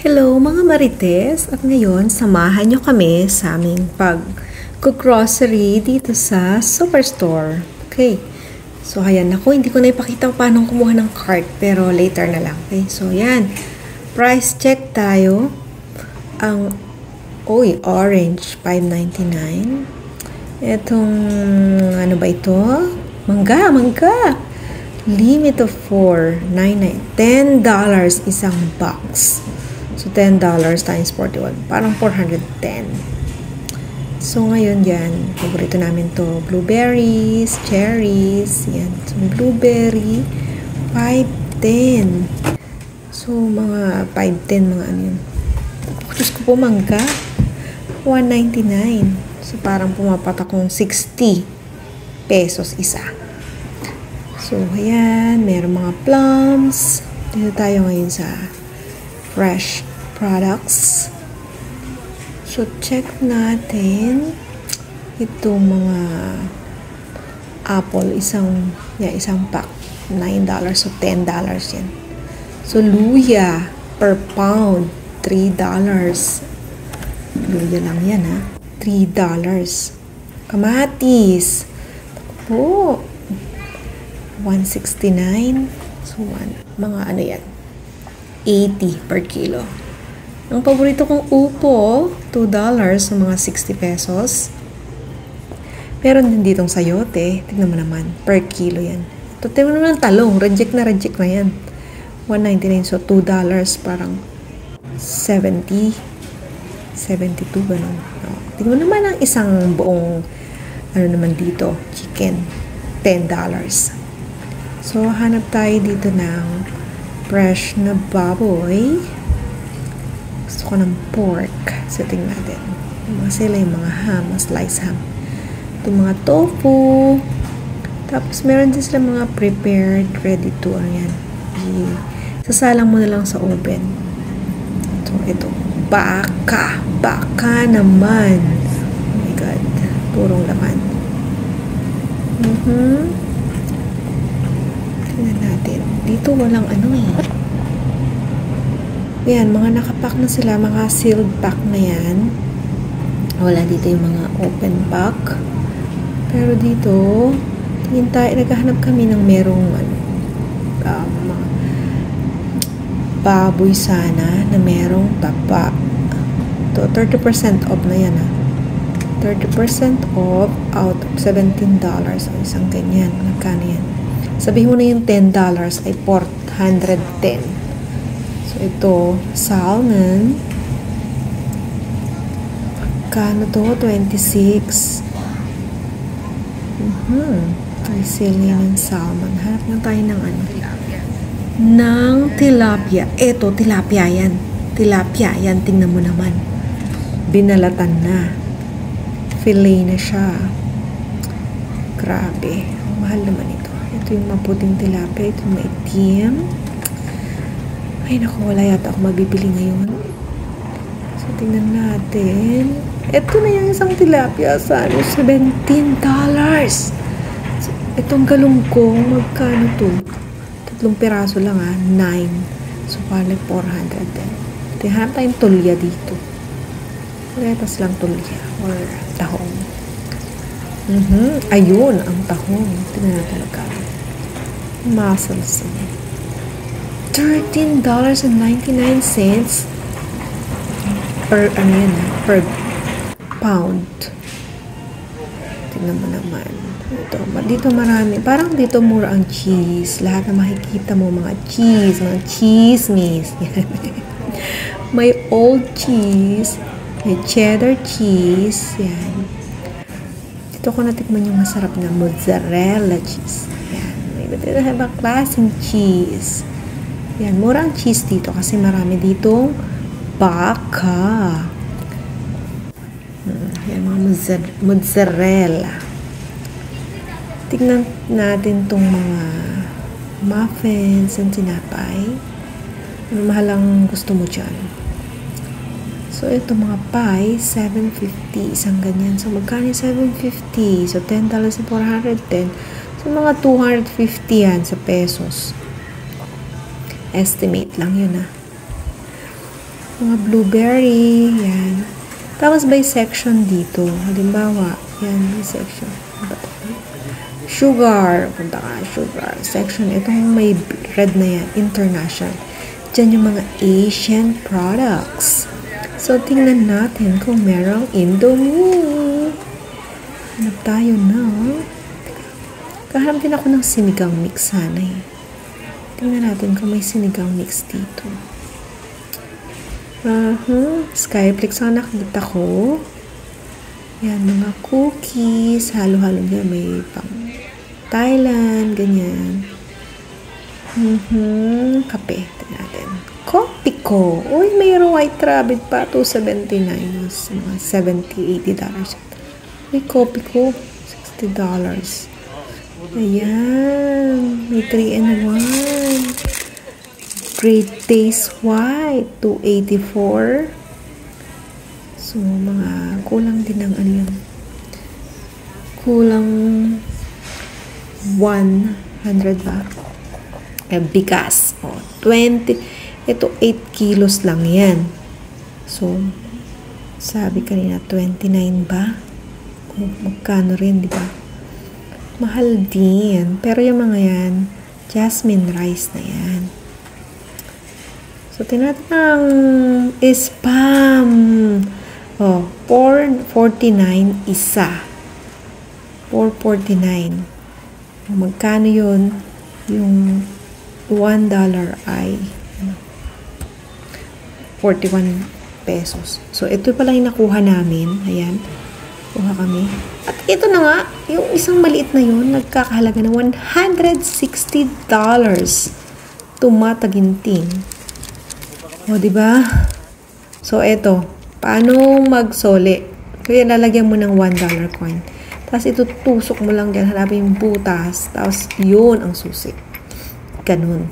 Hello mga Marites! At ngayon, samahan nyo kami sa aming pag-grocery dito sa Superstore. Okay. So, ayan. Ako, hindi ko na ipakita paano kumuha ng cart, pero later na lang. Okay. So, ayan. Price check tayo. Ang, orange, $5.99. Etong, ano ba ito? Mangga! Limit of 4, $10 isang box. So, $10 times 41. Parang 410. So, ngayon yan. Paborito namin to. Blueberries, cherries. Yan. So, blueberry, $5.10. So, mga $5.10, mga ano yun. Diyos ko po, mangga. $1.99. So, parang pumapatak kong 60 pesos isa. So, ayan. Meron mga plums. Dito tayo ngayon sa fresh products. So, check natin itong mga apple. Isang pack. $9. So, $10 yan. So, luya per pound. $3. Luya lang yan, ha? $3. Kamatis. Po. $1.69. So, mga ano yan? $80 per kilo. Ang paborito kong upo, $2, so mga 60 pesos. Meron din ditong sayote. Tignan mo naman, per kilo yan. Ito, tignan mo naman talong. Reject na yan. $1.99, so $2, parang 70, 72, ganun. Tignan mo naman ang isang buong, ano naman dito, chicken, $10. So, hanap tayo dito ng fresh na baboy. Gusto ko ng pork. So, tingnan natin. Sila yung mga ham, slice ham. Itong mga tofu. Tapos, meron din sila mga prepared, ready to, ano yan. Sasalang mo na lang sa oven. So, ito. Baka naman. Oh my God. Purong laman. Tingnan natin. Dito walang ano eh. Yan, mga nakapack na sila. Mga sealed pack na yan. Wala dito yung mga open pack. Pero dito, tingin tayo, naghahanap kami ng merong mga baboy sana na merong tapa. Ito, 30% off na yan ha. 30% off out of $17. So, isang ganyan. Magkano yan? Sabihin mo na yung $10 ay $410. So, ito, salmon. Kano to? 26. Ay, sili ng salmon. Hanap lang tayo ng ano? Ng tilapia. Ito, tilapia yan. Tilapia yan. Tingnan mo naman. Binalatan na. Filet na siya. Grabe. Mahal naman ito. Ito yung maputing tilapia. Ito yung maitim. Ay, naku, wala yata ako mabibili ngayon. So, tingnan natin. Ito na yung isang tilapia sa $17. So, itong galunggong, magkano to? 3 piraso lang ha. 9. So, pala 410. Tihanap tayong tulya dito. Retas lang tulya. Or tahong. Ayun, ang tahong. Tingnan natin magkano. Mussels. $13.99 per, ano yan ha? Per pound. Tingnan mo naman. Dito marami. Parang dito mura ang cheese. Lahat na makikita mo, mga cheese, mga chismis. May old cheese. May cheddar cheese. Yan. Dito ko natikman yung masarap na mozzarella cheese. Yan. May ibang klaseng cheese. Yan. Mura ang cheese dito kasi marami ditong baka. Yan, mga mozzarella. Tignan natin tong mga muffins and tinapay. Ano mahal ang gusto mo dyan? So, ito mga pie, $7.50. Isang ganyan. So, magkano yung $7.50? So, $10 sa 410. So, mga 250 yan sa pesos. Estimate lang yun Mga blueberry, yan. Tapos by section dito. Halimbawa, yan, by section. Sugar, punta ka, sugar. Section, itong may red na yan, international. Diyan yung mga Asian products. So, tingnan natin kung merong Indomie. Hanap tayo na. Kahanap din ako ng sinigang mix sana eh. Tingnan natin kung may sinigang mix dito. Skyflakes ang nakita ko. Yan, mga cookies. Halo-halo niya. May pang Thailand, ganyan. Kape. Tingnan natin. Kopiko. Uy, mayroong white rabbit pa. $2.79. Mas mga $70-$80. Uy, Kopiko. $60. Ayan. May 3-in-1. Great Taste White, $2.84. So, mga kulang din ng ano yun. Kulang 100 ba? Bigas. 20. Ito, 8 kilos lang yan. So, sabi kanina, 29 ba? Magkano rin, di ba? Mahal din. Pero yung mga yan, jasmine rice na yan. So, tinatang spam. $4.49 isa. $4.49. Magkano yun? Yung $1 ay 41 pesos. So, ito pala yung nakuha namin. Ayan. Kuha kami. At ito na nga, yung isang maliit na yun, nagkakahalaga ng $160. Tumataginting. O, diba? So, eto. Paano magsole? Kaya lalagyan mo ng $1 coin. Tapos, ito tusok mo lang dyan. Hanapin yung butas. Tapos, yun ang susi. Ganun.